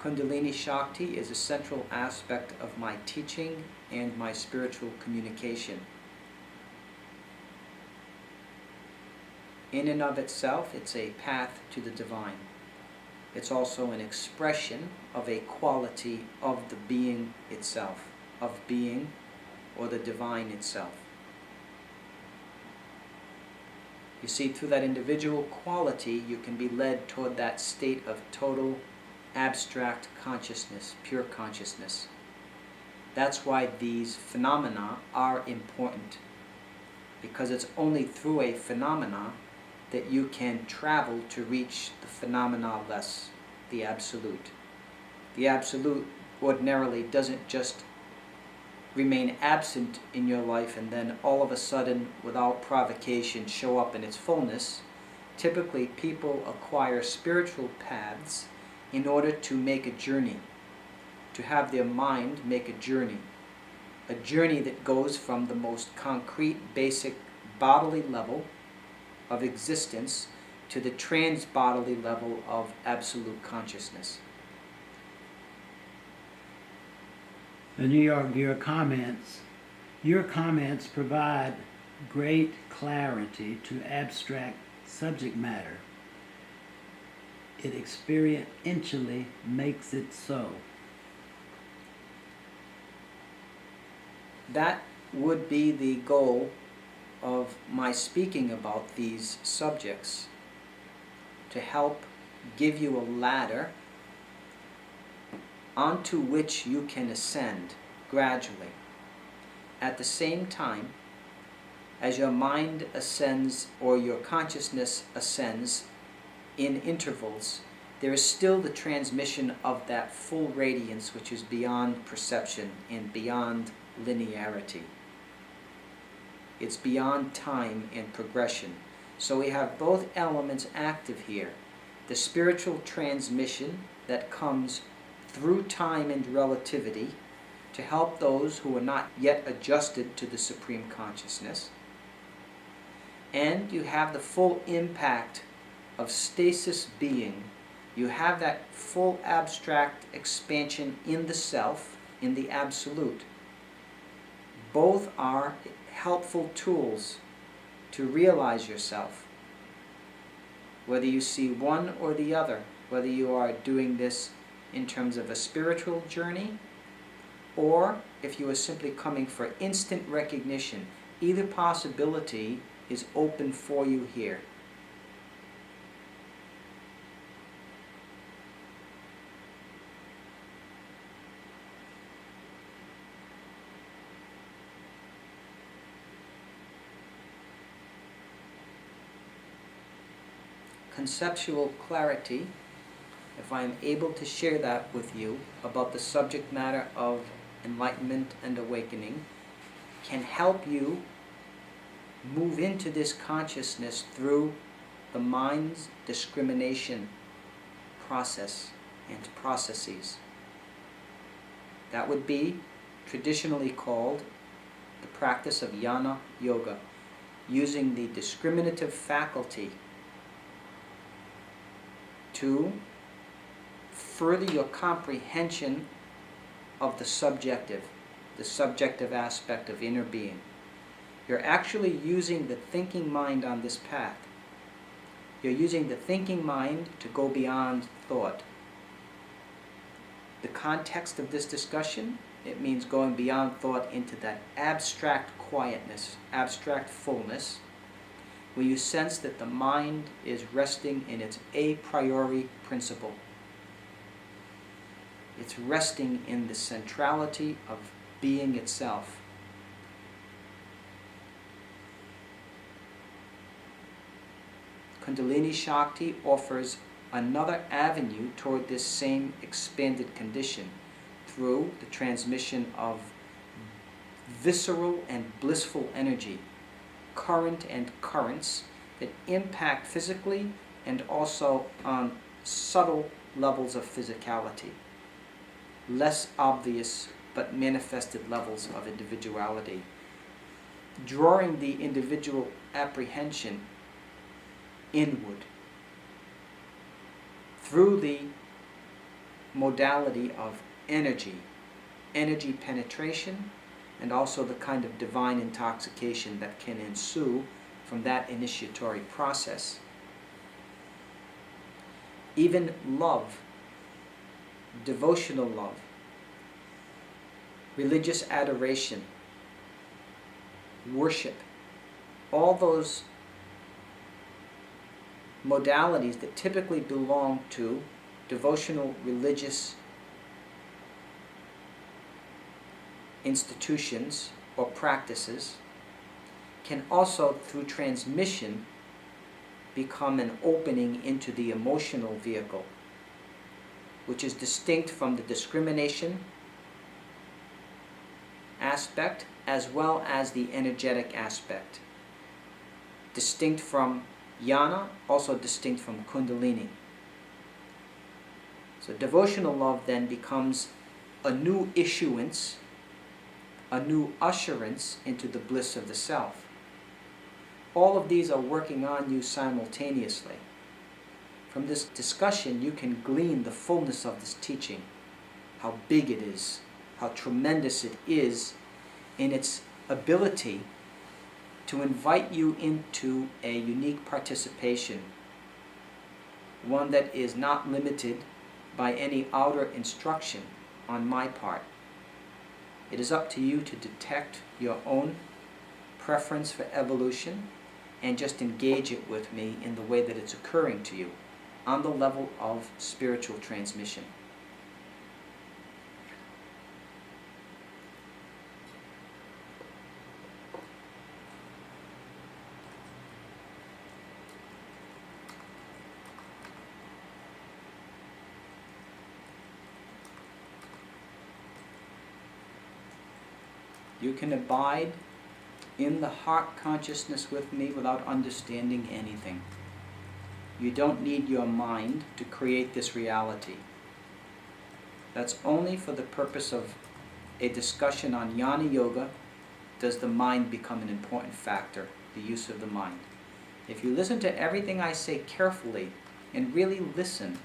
Kundalini Shakti is a central aspect of my teaching and my spiritual communication. In and of itself, it's a path to the divine. It's also an expression of a quality of the being itself, of being or the divine itself. You see, through that individual quality, you can be led toward that state of total abstract consciousness, pure consciousness. That's why these phenomena are important, because it's only through a phenomena that you can travel to reach the phenomena-less, the absolute. The absolute ordinarily doesn't just remain absent in your life and then all of a sudden, without provocation, show up in its fullness. Typically, people acquire spiritual paths in order to make a journey, to have their mind make a journey that goes from the most concrete, basic bodily level of existence to the trans-bodily level of absolute consciousness. And your comments provide great clarity to abstract subject matter. It experientially makes it so. That would be the goal of my speaking about these subjects, to help give you a ladder onto which you can ascend gradually. At the same time, as your mind ascends or your consciousness ascends in intervals, there is still the transmission of that full radiance which is beyond perception and beyond linearity. It's beyond time and progression. So we have both elements active here. The spiritual transmission that comes through time and relativity to help those who are not yet adjusted to the Supreme Consciousness. And you have the full impact of stasis being. You have that full abstract expansion in the self, in the absolute. Both are helpful tools to realize yourself. Whether you see one or the other, whether you are doing this in terms of a spiritual journey, or if you are simply coming for instant recognition, either possibility is open for you here. Conceptual clarity, if I am able to share that with you about the subject matter of enlightenment and awakening, can help you move into this consciousness through the mind's discrimination process and processes. That would be traditionally called the practice of jnana yoga, using the discriminative faculty to further your comprehension of the subjective aspect of inner being. You're actually using the thinking mind on this path. You're using the thinking mind to go beyond thought. The context of this discussion, it means going beyond thought into that abstract quietness, abstract fullness, where you sense that the mind is resting in its a priori principle. It's resting in the centrality of being itself. Kundalini Shakti offers another avenue toward this same expanded condition through the transmission of visceral and blissful energy, current and currents that impact physically and also on subtle levels of physicality, less obvious but manifested levels of individuality, drawing the individual apprehension inward through the modality of energy penetration, and also the kind of divine intoxication that can ensue from that initiatory process. Even love, devotional love, religious adoration, worship, all those modalities that typically belong to devotional religious institutions or practices can also, through transmission, become an opening into the emotional vehicle, which is distinct from the discrimination aspect as well as the energetic aspect. Distinct from Jnana, also distinct from Kundalini. So devotional love then becomes a new issuance, a new usherance into the bliss of the self. All of these are working on you simultaneously. From this discussion, you can glean the fullness of this teaching, how big it is, how tremendous it is in its ability to invite you into a unique participation, one that is not limited by any outer instruction on my part. It is up to you to detect your own preference for evolution and just engage it with me in the way that it's occurring to you on the level of spiritual transmission. You can abide in the heart consciousness with me without understanding anything. You don't need your mind to create this reality. That's only for the purpose of a discussion on Jnana Yoga. Does the mind become an important factor, the use of the mind? If you listen to everything I say carefully and really listen,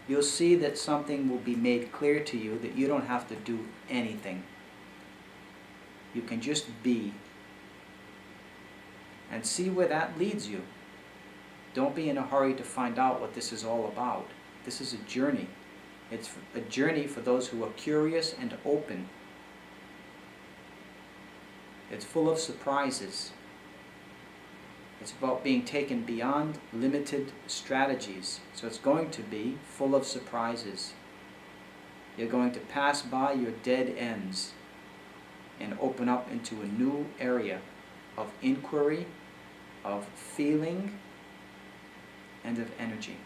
you'll see that something will be made clear to you, that you don't have to do anything. You can just be and see where that leads you. Don't be in a hurry to find out what this is all about. This is a journey. It's a journey for those who are curious and open. It's full of surprises. It's about being taken beyond limited strategies. So it's going to be full of surprises. You're going to pass by your dead ends and open up into a new area of inquiry, of feeling, and of energy.